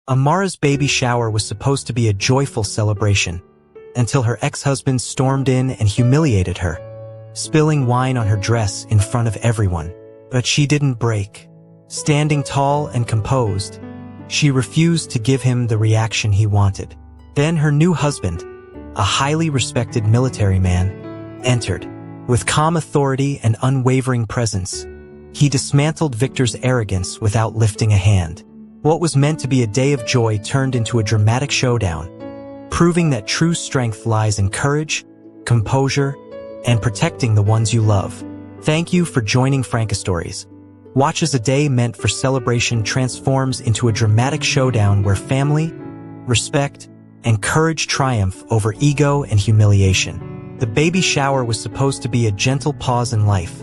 Amara's baby shower was supposed to be a joyful celebration, until her ex-husband stormed in and humiliated her, spilling wine on her dress in front of everyone. But she didn't break. Standing tall and composed, she refused to give him the reaction he wanted. Then her new husband, a highly respected military man, entered. With calm authority and unwavering presence, he dismantled Victor's arrogance without lifting a hand. What was meant to be a day of joy turned into a dramatic showdown, proving that true strength lies in courage, composure, and protecting the ones you love. Thank you for joining Frankenstories. Watch as a day meant for celebration transforms into a dramatic showdown where family, respect, and courage triumph over ego and humiliation. The baby shower was supposed to be a gentle pause in life,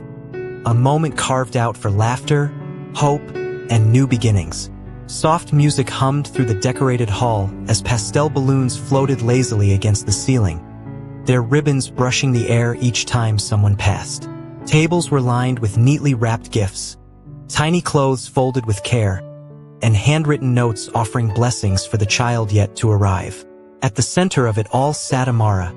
a moment carved out for laughter, hope, and new beginnings. Soft music hummed through the decorated hall as pastel balloons floated lazily against the ceiling, their ribbons brushing the air each time someone passed. Tables were lined with neatly wrapped gifts, tiny clothes folded with care, and handwritten notes offering blessings for the child yet to arrive. At the center of it all sat Amara,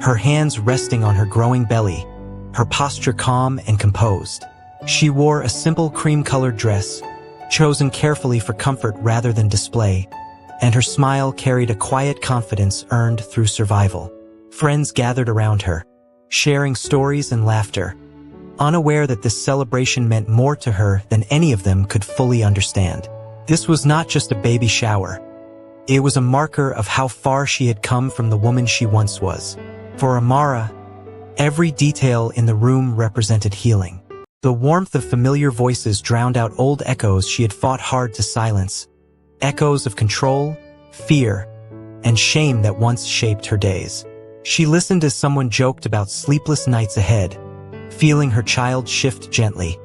her hands resting on her growing belly, her posture calm and composed. She wore a simple cream-colored dress, chosen carefully for comfort rather than display, and her smile carried a quiet confidence earned through survival. Friends gathered around her, sharing stories and laughter, unaware that this celebration meant more to her than any of them could fully understand. This was not just a baby shower. It was a marker of how far she had come from the woman she once was. For Amara, every detail in the room represented healing. The warmth of familiar voices drowned out old echoes she had fought hard to silence, echoes of control, fear, and shame that once shaped her days. She listened as someone joked about sleepless nights ahead, feeling her child shift gently,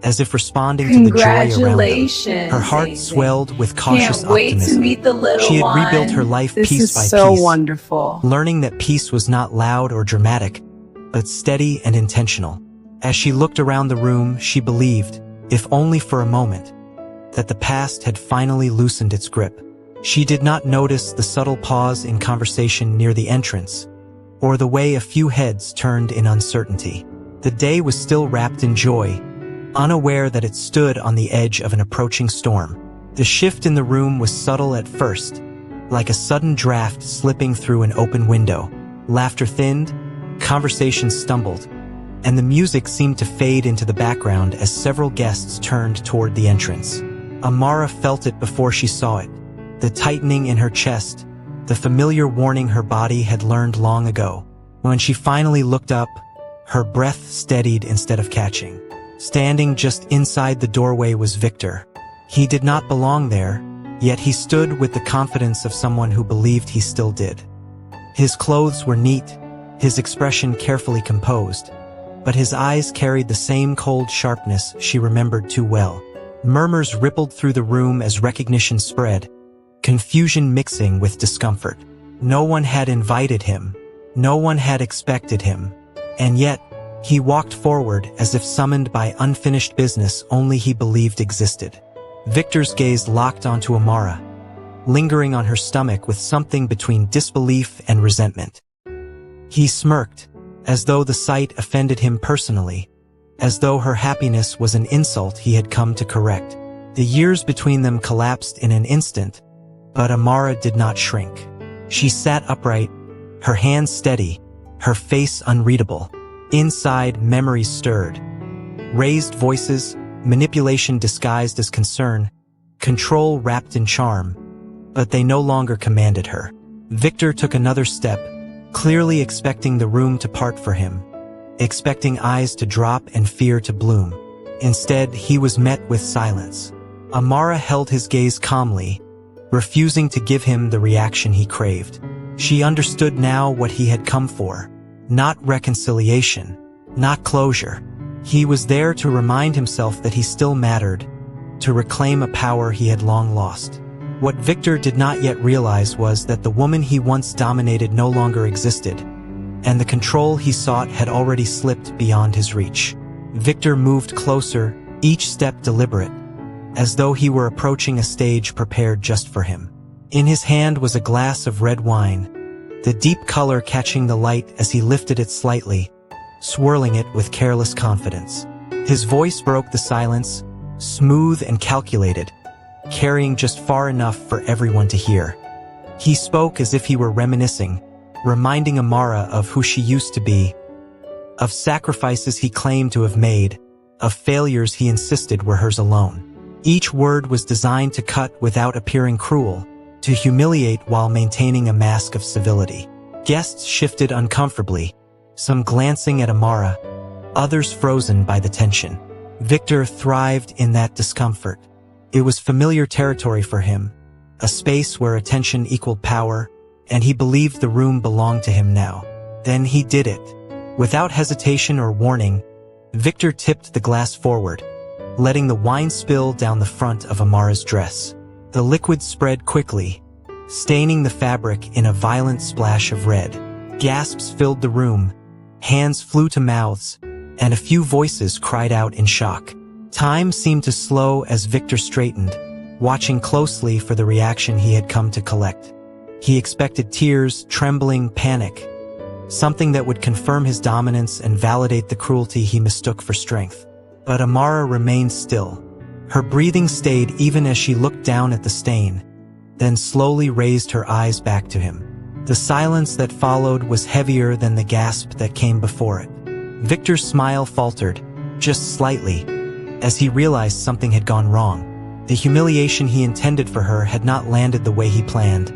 as if responding to the joy around them. Her heart swelled with cautious optimism. She had rebuilt her life piece by piece, wonderful. learning that peace was not loud or dramatic, but steady and intentional. As she looked around the room, she believed, if only for a moment, that the past had finally loosened its grip. She did not notice the subtle pause in conversation near the entrance, or the way a few heads turned in uncertainty. The day was still wrapped in joy, unaware that it stood on the edge of an approaching storm. The shift in the room was subtle at first, like a sudden draft slipping through an open window. Laughter thinned, conversation stumbled, and the music seemed to fade into the background as several guests turned toward the entrance. Amara felt it before she saw it, the tightening in her chest, the familiar warning her body had learned long ago. When she finally looked up, her breath steadied instead of catching. Standing just inside the doorway was Victor. He did not belong there, yet he stood with the confidence of someone who believed he still did. His clothes were neat, his expression carefully composed, but his eyes carried the same cold sharpness she remembered too well. Murmurs rippled through the room as recognition spread, confusion mixing with discomfort. No one had invited him, no one had expected him, and yet, he walked forward as if summoned by unfinished business only he believed existed. Victor's gaze locked onto Amara, lingering on her stomach with something between disbelief and resentment. He smirked, as though the sight offended him personally, as though her happiness was an insult he had come to correct. The years between them collapsed in an instant, but Amara did not shrink. She sat upright, her hands steady, her face unreadable. Inside, memories stirred. Raised voices, manipulation disguised as concern, control wrapped in charm, but they no longer commanded her. Victor took another step, clearly expecting the room to part for him, expecting eyes to drop and fear to bloom. Instead, he was met with silence. Amara held his gaze calmly, refusing to give him the reaction he craved. She understood now what he had come for. Not reconciliation, not closure. He was there to remind himself that he still mattered, to reclaim a power he had long lost. What Victor did not yet realize was that the woman he once dominated no longer existed, and the control he sought had already slipped beyond his reach. Victor moved closer, each step deliberate, as though he were approaching a stage prepared just for him. In his hand was a glass of red wine, the deep color catching the light as he lifted it slightly, swirling it with careless confidence. His voice broke the silence, smooth and calculated, carrying just far enough for everyone to hear. He spoke as if he were reminiscing, reminding Amara of who she used to be, of sacrifices he claimed to have made, of failures he insisted were hers alone. Each word was designed to cut without appearing cruel, to humiliate while maintaining a mask of civility. Guests shifted uncomfortably, some glancing at Amara, others frozen by the tension. Victor thrived in that discomfort. It was familiar territory for him, a space where attention equaled power, and he believed the room belonged to him now. Then he did it. Without hesitation or warning, Victor tipped the glass forward, letting the wine spill down the front of Amara's dress. The liquid spread quickly, staining the fabric in a violent splash of red. Gasps filled the room, hands flew to mouths, and a few voices cried out in shock. Time seemed to slow as Victor straightened, watching closely for the reaction he had come to collect. He expected tears, trembling, panic, something that would confirm his dominance and validate the cruelty he mistook for strength. But Amara remained still. Her breathing stayed even as she looked down at the stain, then slowly raised her eyes back to him. The silence that followed was heavier than the gasp that came before it. Victor's smile faltered, just slightly, as he realized something had gone wrong. The humiliation he intended for her had not landed the way he planned,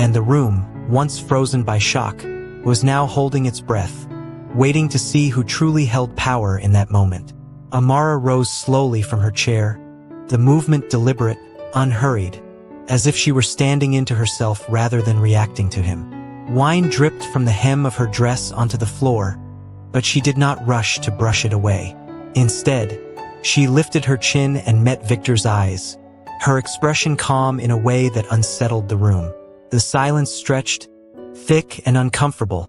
and the room, once frozen by shock, was now holding its breath, waiting to see who truly held power in that moment. Amara rose slowly from her chair, the movement deliberate, unhurried, as if she were standing into herself rather than reacting to him. Wine dripped from the hem of her dress onto the floor, but she did not rush to brush it away. Instead, she lifted her chin and met Victor's eyes, her expression calm in a way that unsettled the room. The silence stretched, thick and uncomfortable,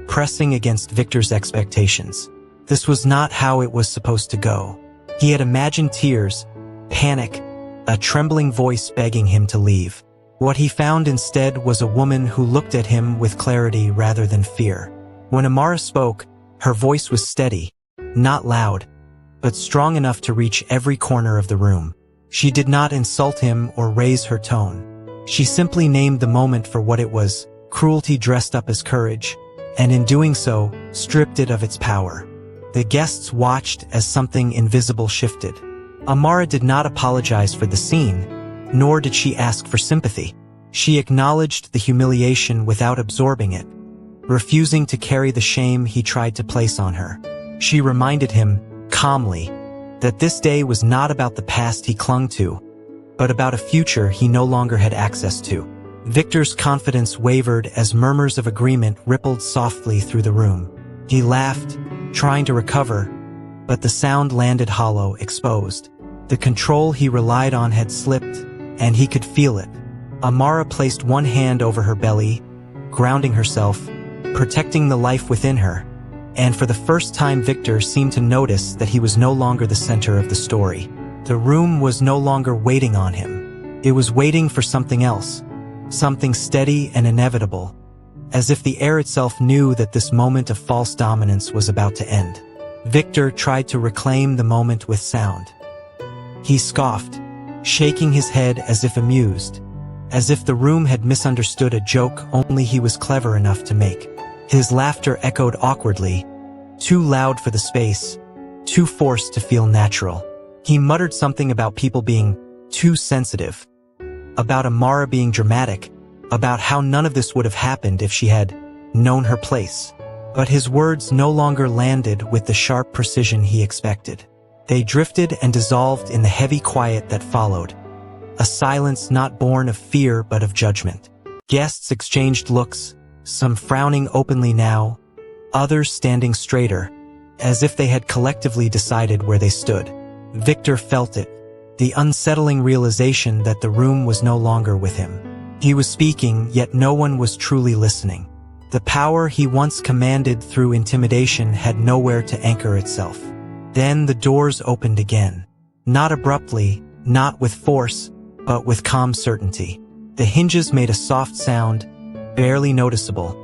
pressing against Victor's expectations. This was not how it was supposed to go. He had imagined tears, panic, a trembling voice begging him to leave. What he found instead was a woman who looked at him with clarity rather than fear. When Amara spoke, her voice was steady, not loud, but strong enough to reach every corner of the room. She did not insult him or raise her tone. She simply named the moment for what it was, cruelty dressed up as courage, and in doing so, stripped it of its power. The guests watched as something invisible shifted. Amara did not apologize for the scene, nor did she ask for sympathy. She acknowledged the humiliation without absorbing it, refusing to carry the shame he tried to place on her. She reminded him, calmly, that this day was not about the past he clung to, but about a future he no longer had access to. Victor's confidence wavered as murmurs of agreement rippled softly through the room. He laughed, trying to recover, but the sound landed hollow, exposed. The control he relied on had slipped, and he could feel it. Amara placed one hand over her belly, grounding herself, protecting the life within her, and for the first time Victor seemed to notice that he was no longer the center of the story. The room was no longer waiting on him. It was waiting for something else, something steady and inevitable, as if the air itself knew that this moment of false dominance was about to end. Victor tried to reclaim the moment with sound. He scoffed, shaking his head as if amused, as if the room had misunderstood a joke only he was clever enough to make. His laughter echoed awkwardly, too loud for the space, too forced to feel natural. He muttered something about people being too sensitive, about Amara being dramatic, about how none of this would have happened if she had known her place. But his words no longer landed with the sharp precision he expected. They drifted and dissolved in the heavy quiet that followed, a silence not born of fear but of judgment. Guests exchanged looks, some frowning openly now, others standing straighter, as if they had collectively decided where they stood. Victor felt it, the unsettling realization that the room was no longer with him. He was speaking, yet no one was truly listening. The power he once commanded through intimidation had nowhere to anchor itself. Then the doors opened again. Not abruptly, not with force, but with calm certainty. The hinges made a soft sound, barely noticeable,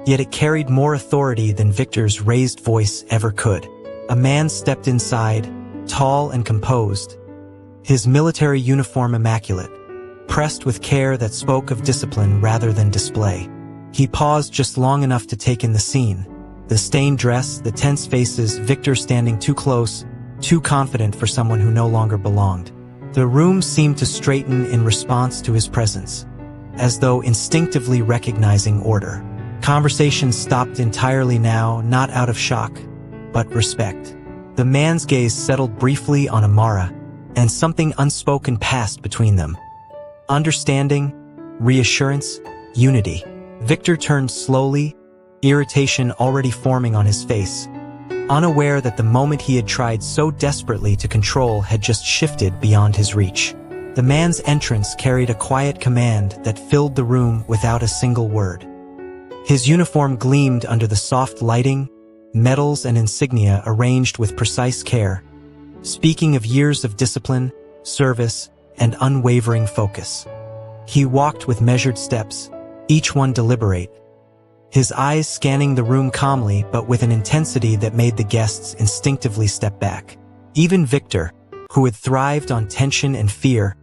yet it carried more authority than Victor's raised voice ever could. A man stepped inside, tall and composed, his military uniform immaculate, pressed with care that spoke of discipline rather than display. He paused just long enough to take in the scene. The stained dress, the tense faces, Victor standing too close, too confident for someone who no longer belonged. The room seemed to straighten in response to his presence, as though instinctively recognizing order. Conversation stopped entirely now, not out of shock, but respect. The man's gaze settled briefly on Amara, and something unspoken passed between them. Understanding, reassurance, unity. Victor turned slowly, irritation already forming on his face, unaware that the moment he had tried so desperately to control had just shifted beyond his reach. The man's entrance carried a quiet command that filled the room without a single word. His uniform gleamed under the soft lighting, medals and insignia arranged with precise care, speaking of years of discipline, service, and unwavering focus. He walked with measured steps, each one deliberate, his eyes scanning the room calmly but with an intensity that made the guests instinctively step back. Even Victor, who had thrived on tension and fear,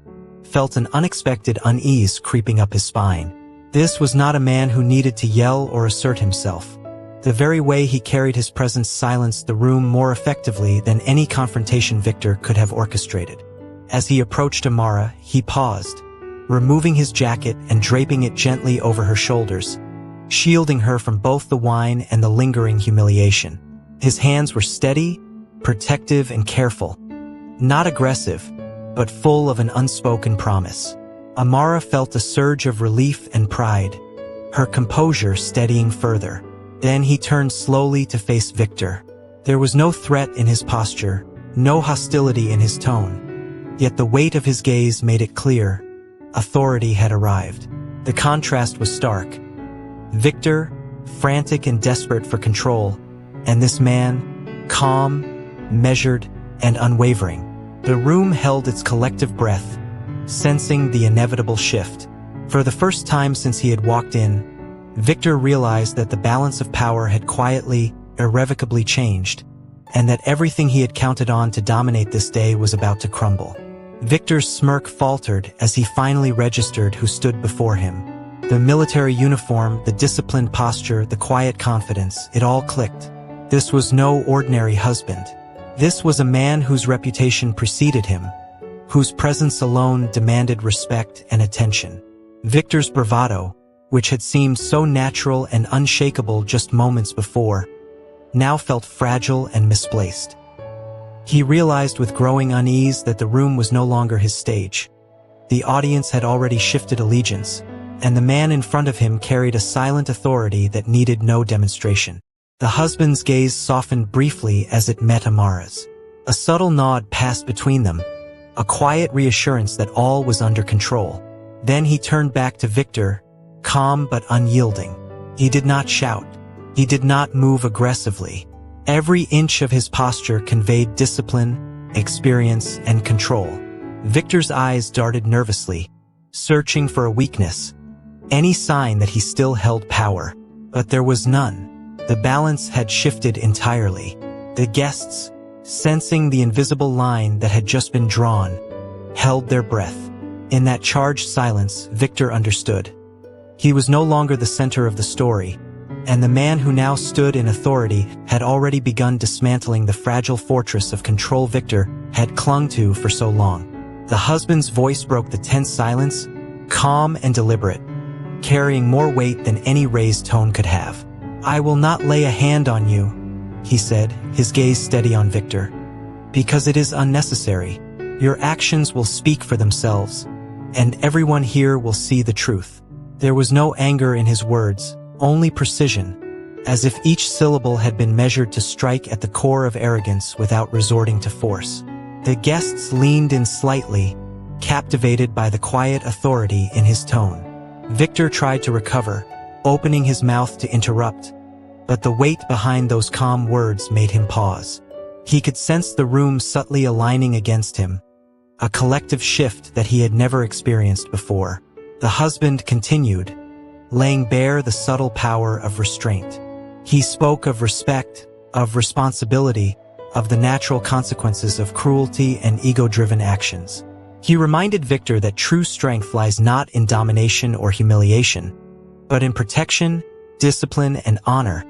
felt an unexpected unease creeping up his spine. This was not a man who needed to yell or assert himself. The very way he carried his presence silenced the room more effectively than any confrontation Victor could have orchestrated. As he approached Amara, he paused, removing his jacket and draping it gently over her shoulders, shielding her from both the wine and the lingering humiliation. His hands were steady, protective, and careful, not aggressive, but full of an unspoken promise. Amara felt a surge of relief and pride, her composure steadying further. Then he turned slowly to face Victor. There was no threat in his posture, no hostility in his tone, yet the weight of his gaze made it clear authority had arrived. The contrast was stark. Victor, frantic and desperate for control, and this man, calm, measured, and unwavering. The room held its collective breath, sensing the inevitable shift. For the first time since he had walked in, Victor realized that the balance of power had quietly, irrevocably changed, and that everything he had counted on to dominate this day was about to crumble. Victor's smirk faltered as he finally registered who stood before him. The military uniform, the disciplined posture, the quiet confidence, it all clicked. This was no ordinary husband. This was a man whose reputation preceded him, whose presence alone demanded respect and attention. Victor's bravado, which had seemed so natural and unshakable just moments before, now felt fragile and misplaced. He realized with growing unease that the room was no longer his stage. The audience had already shifted allegiance, and the man in front of him carried a silent authority that needed no demonstration. The husband's gaze softened briefly as it met Amara's. A subtle nod passed between them, a quiet reassurance that all was under control. Then he turned back to Victor, calm but unyielding. He did not shout. He did not move aggressively. Every inch of his posture conveyed discipline, experience, and control. Victor's eyes darted nervously, searching for a weakness, any sign that he still held power. But there was none. The balance had shifted entirely. The guests, sensing the invisible line that had just been drawn, held their breath. In that charged silence, Victor understood. He was no longer the center of the story, and the man who now stood in authority had already begun dismantling the fragile fortress of control Victor had clung to for so long. The husband's voice broke the tense silence, calm and deliberate, carrying more weight than any raised tone could have. "I will not lay a hand on you," he said, his gaze steady on Victor, "because it is unnecessary. Your actions will speak for themselves, and everyone here will see the truth." There was no anger in his words, only precision, as if each syllable had been measured to strike at the core of arrogance without resorting to force. The guests leaned in slightly, captivated by the quiet authority in his tone. Victor tried to recover, opening his mouth to interrupt, but the weight behind those calm words made him pause. He could sense the room subtly aligning against him, a collective shift that he had never experienced before. The husband continued, laying bare the subtle power of restraint. He spoke of respect, of responsibility, of the natural consequences of cruelty and ego-driven actions. He reminded Victor that true strength lies not in domination or humiliation, but in protection, discipline, and honor,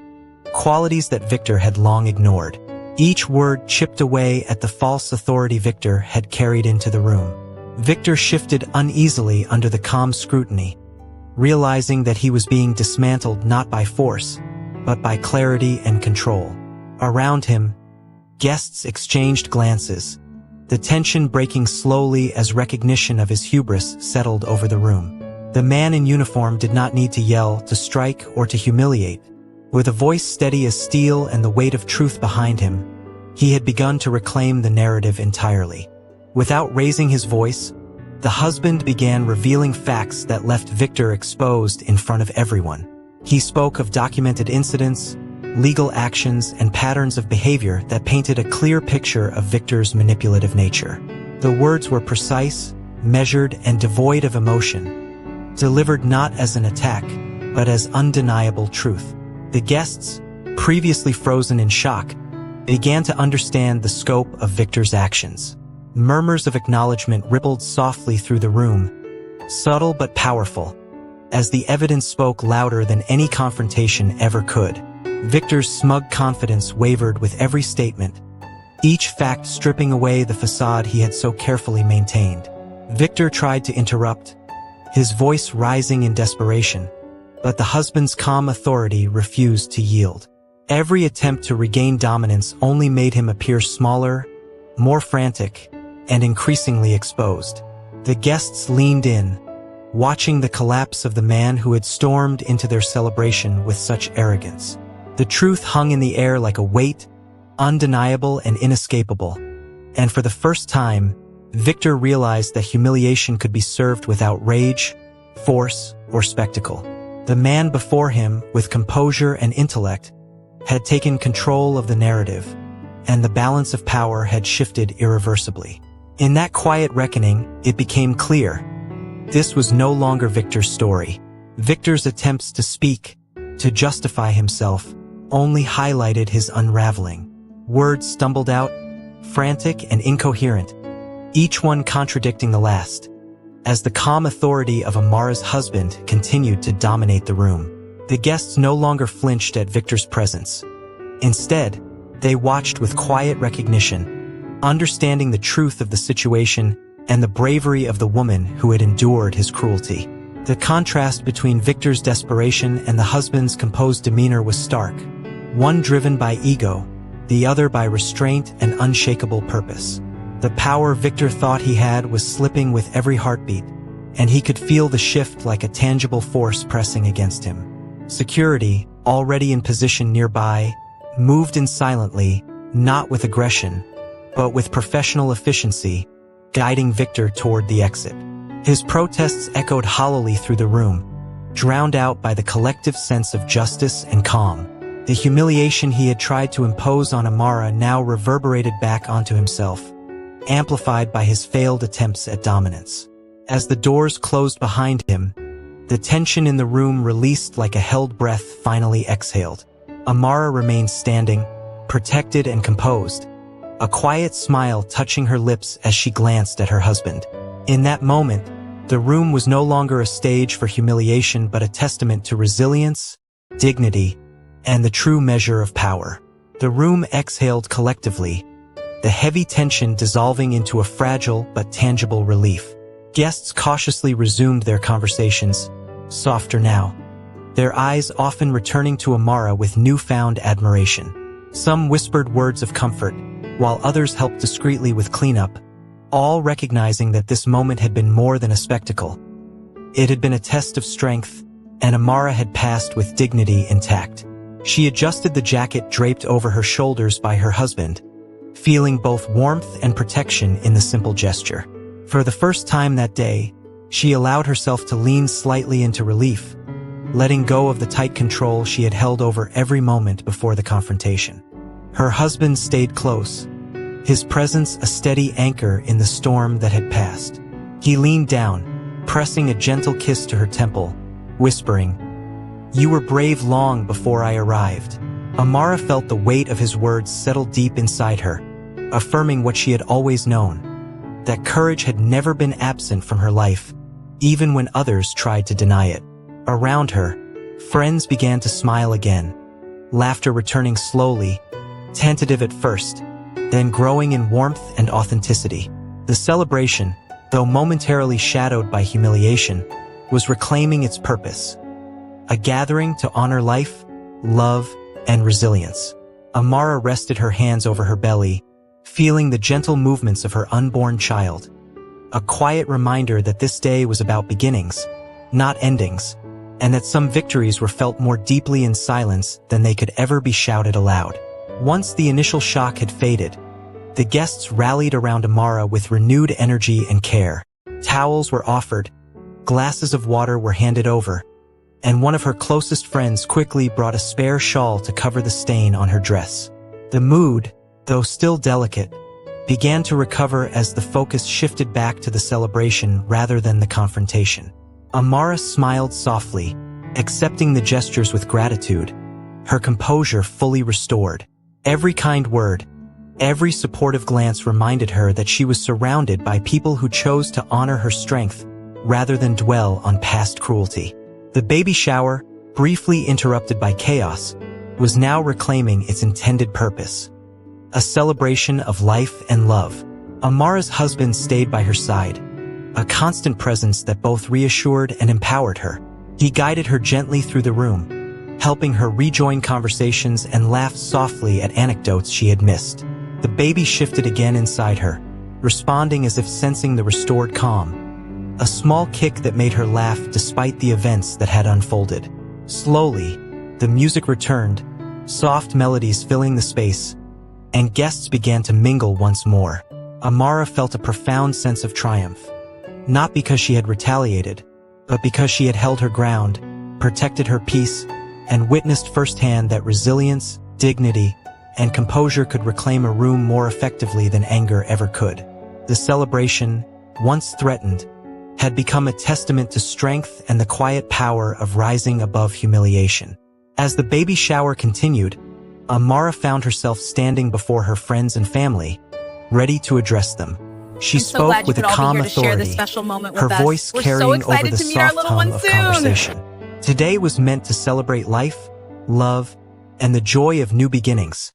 qualities that Victor had long ignored. Each word chipped away at the false authority Victor had carried into the room. Victor shifted uneasily under the calm scrutiny, realizing that he was being dismantled not by force, but by clarity and control. Around him, guests exchanged glances, the tension breaking slowly as recognition of his hubris settled over the room. The man in uniform did not need to yell, to strike, or to humiliate. With a voice steady as steel and the weight of truth behind him, he had begun to reclaim the narrative entirely. Without raising his voice, the husband began revealing facts that left Victor exposed in front of everyone. He spoke of documented incidents, legal actions, and patterns of behavior that painted a clear picture of Victor's manipulative nature. The words were precise, measured, and devoid of emotion, delivered not as an attack, but as undeniable truth. The guests, previously frozen in shock, began to understand the scope of Victor's actions. Murmurs of acknowledgement rippled softly through the room, subtle but powerful, as the evidence spoke louder than any confrontation ever could. Victor's smug confidence wavered with every statement, each fact stripping away the facade he had so carefully maintained. Victor tried to interrupt, his voice rising in desperation, but the husband's calm authority refused to yield. Every attempt to regain dominance only made him appear smaller, more frantic, and increasingly exposed. The guests leaned in, watching the collapse of the man who had stormed into their celebration with such arrogance. The truth hung in the air like a weight, undeniable and inescapable. And for the first time, Victor realized that humiliation could be served without rage, force, or spectacle. The man before him, with composure and intellect, had taken control of the narrative, and the balance of power had shifted irreversibly. In that quiet reckoning, it became clear. This was no longer Victor's story. Victor's attempts to speak, to justify himself, only highlighted his unraveling. Words stumbled out, frantic and incoherent, each one contradicting the last, as the calm authority of Amara's husband continued to dominate the room. The guests no longer flinched at Victor's presence. Instead, they watched with quiet recognition, understanding the truth of the situation and the bravery of the woman who had endured his cruelty. The contrast between Victor's desperation and the husband's composed demeanor was stark, one driven by ego, the other by restraint and unshakable purpose. The power Victor thought he had was slipping with every heartbeat, and he could feel the shift like a tangible force pressing against him. Security, already in position nearby, moved in silently, not with aggression, but with professional efficiency, guiding Victor toward the exit. His protests echoed hollowly through the room, drowned out by the collective sense of justice and calm. The humiliation he had tried to impose on Amara now reverberated back onto himself, amplified by his failed attempts at dominance. As the doors closed behind him, the tension in the room released like a held breath finally exhaled. Amara remained standing, protected and composed, a quiet smile touching her lips as she glanced at her husband. In that moment, the room was no longer a stage for humiliation but a testament to resilience, dignity, and the true measure of power. The room exhaled collectively, the heavy tension dissolving into a fragile but tangible relief. Guests cautiously resumed their conversations, softer now, their eyes often returning to Amara with newfound admiration. Some whispered words of comfort, while others helped discreetly with cleanup, all recognizing that this moment had been more than a spectacle. It had been a test of strength, and Amara had passed with dignity intact. She adjusted the jacket draped over her shoulders by her husband, feeling both warmth and protection in the simple gesture. For the first time that day, she allowed herself to lean slightly into relief, letting go of the tight control she had held over every moment before the confrontation. Her husband stayed close, his presence a steady anchor in the storm that had passed. He leaned down, pressing a gentle kiss to her temple, whispering, "You were brave long before I arrived." Amara felt the weight of his words settle deep inside her, affirming what she had always known, that courage had never been absent from her life, even when others tried to deny it. Around her, friends began to smile again, laughter returning slowly, tentative at first, then growing in warmth and authenticity. The celebration, though momentarily shadowed by humiliation, was reclaiming its purpose, a gathering to honor life, love, and resilience. Amara rested her hands over her belly, feeling the gentle movements of her unborn child, a quiet reminder that this day was about beginnings, not endings, and that some victories were felt more deeply in silence than they could ever be shouted aloud. Once the initial shock had faded, the guests rallied around Amara with renewed energy and care. Towels were offered, glasses of water were handed over, and one of her closest friends quickly brought a spare shawl to cover the stain on her dress. The mood, though still delicate, began to recover as the focus shifted back to the celebration rather than the confrontation. Amara smiled softly, accepting the gestures with gratitude, her composure fully restored. Every kind word, every supportive glance reminded her that she was surrounded by people who chose to honor her strength rather than dwell on past cruelty. The baby shower, briefly interrupted by chaos, was now reclaiming its intended purpose, a celebration of life and love. Amara's husband stayed by her side, a constant presence that both reassured and empowered her. He guided her gently through the room, helping her rejoin conversations and laugh softly at anecdotes she had missed. The baby shifted again inside her, responding as if sensing the restored calm, a small kick that made her laugh despite the events that had unfolded. Slowly, the music returned, soft melodies filling the space, and guests began to mingle once more. Amara felt a profound sense of triumph, not because she had retaliated, but because she had held her ground, protected her peace, and witnessed firsthand that resilience, dignity, and composure could reclaim a room more effectively than anger ever could. The celebration, once threatened, had become a testament to strength and the quiet power of rising above humiliation. As the baby shower continued, Amara found herself standing before her friends and family, ready to address them. She spoke with a calm authority, her voice carrying over the soft hum of conversation. Today was meant to celebrate life, love, and the joy of new beginnings.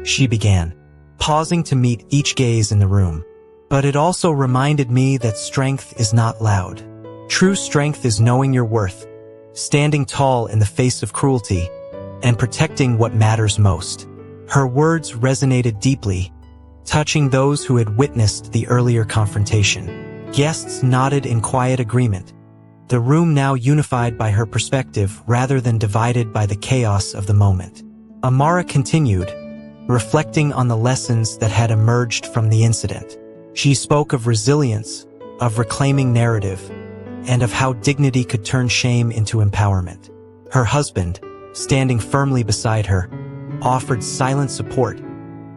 She began, pausing to meet each gaze in the room. But it also reminded me that strength is not loud. True strength is knowing your worth, standing tall in the face of cruelty, and protecting what matters most. Her words resonated deeply, touching those who had witnessed the earlier confrontation. Guests nodded in quiet agreement, the room now unified by her perspective rather than divided by the chaos of the moment. Amara continued, reflecting on the lessons that had emerged from the incident. She spoke of resilience, of reclaiming narrative, and of how dignity could turn shame into empowerment. Her husband, standing firmly beside her, offered silent support,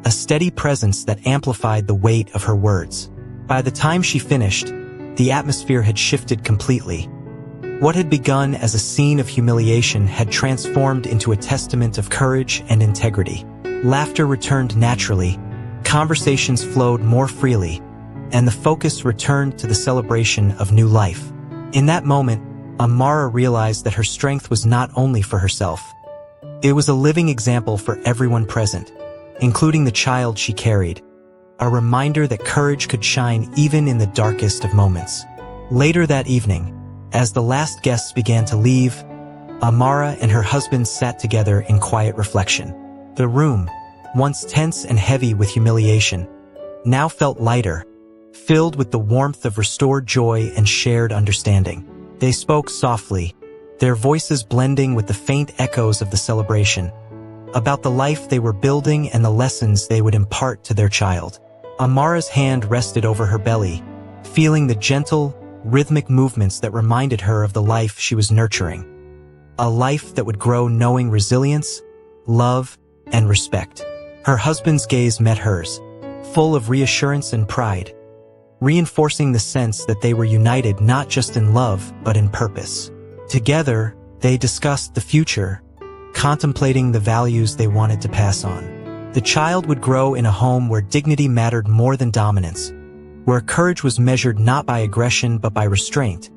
a steady presence that amplified the weight of her words. By the time she finished, the atmosphere had shifted completely. What had begun as a scene of humiliation had transformed into a testament of courage and integrity. Laughter returned naturally, conversations flowed more freely, and the focus returned to the celebration of new life. In that moment, Amara realized that her strength was not only for herself. It was a living example for everyone present, including the child she carried, a reminder that courage could shine even in the darkest of moments. Later that evening, as the last guests began to leave, Amara and her husband sat together in quiet reflection. The room, once tense and heavy with humiliation, now felt lighter, filled with the warmth of restored joy and shared understanding. They spoke softly, their voices blending with the faint echoes of the celebration, about the life they were building and the lessons they would impart to their child. Amara's hand rested over her belly, feeling the gentle, rhythmic movements that reminded her of the life she was nurturing. A life that would grow knowing resilience, love, and respect. Her husband's gaze met hers, full of reassurance and pride, reinforcing the sense that they were united not just in love, but in purpose. Together, they discussed the future, contemplating the values they wanted to pass on. The child would grow in a home where dignity mattered more than dominance, where courage was measured not by aggression but by restraint,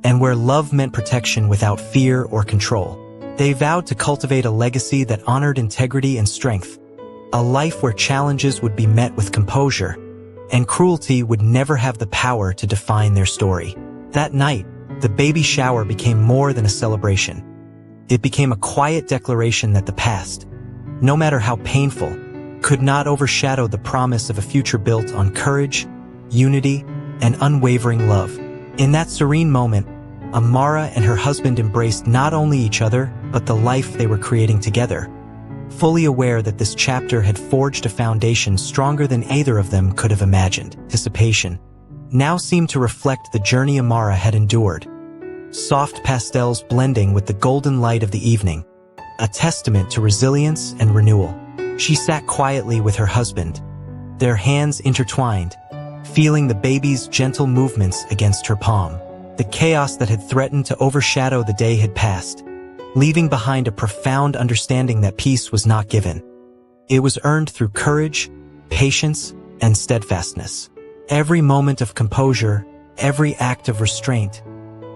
and where love meant protection without fear or control. They vowed to cultivate a legacy that honored integrity and strength, a life where challenges would be met with composure, and cruelty would never have the power to define their story. That night, the baby shower became more than a celebration. It became a quiet declaration that the past, no matter how painful, could not overshadow the promise of a future built on courage, unity, and unwavering love. In that serene moment, Amara and her husband embraced not only each other, but the life they were creating together, fully aware that this chapter had forged a foundation stronger than either of them could have imagined. Anticipation now seemed to reflect the journey Amara had endured, soft pastels blending with the golden light of the evening, a testament to resilience and renewal. She sat quietly with her husband, their hands intertwined, feeling the baby's gentle movements against her palm. The chaos that had threatened to overshadow the day had passed, leaving behind a profound understanding that peace was not given. It was earned through courage, patience, and steadfastness. Every moment of composure, every act of restraint,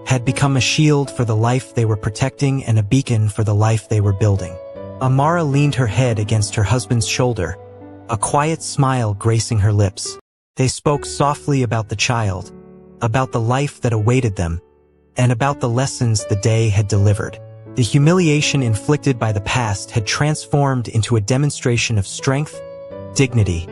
had become a shield for the life they were protecting and a beacon for the life they were building. Amara leaned her head against her husband's shoulder, a quiet smile gracing her lips. They spoke softly about the child, about the life that awaited them, and about the lessons the day had delivered. The humiliation inflicted by the past had transformed into a demonstration of strength, dignity,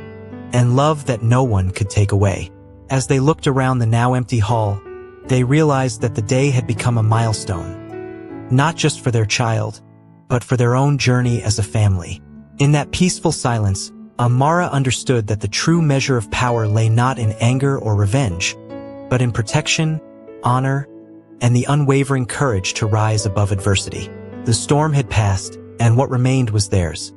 and love that no one could take away. As they looked around the now empty hall, they realized that the day had become a milestone, not just for their child, but for their own journey as a family. In that peaceful silence, Amara understood that the true measure of power lay not in anger or revenge, but in protection, honor, and the unwavering courage to rise above adversity. The storm had passed, and what remained was theirs.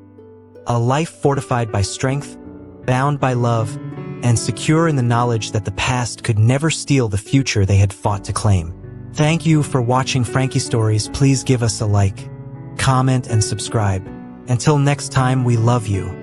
A life fortified by strength, bound by love, and secure in the knowledge that the past could never steal the future they had fought to claim. Thank you for watching Frankie Stories. Please give us a like, comment, and subscribe. Until next time, we love you.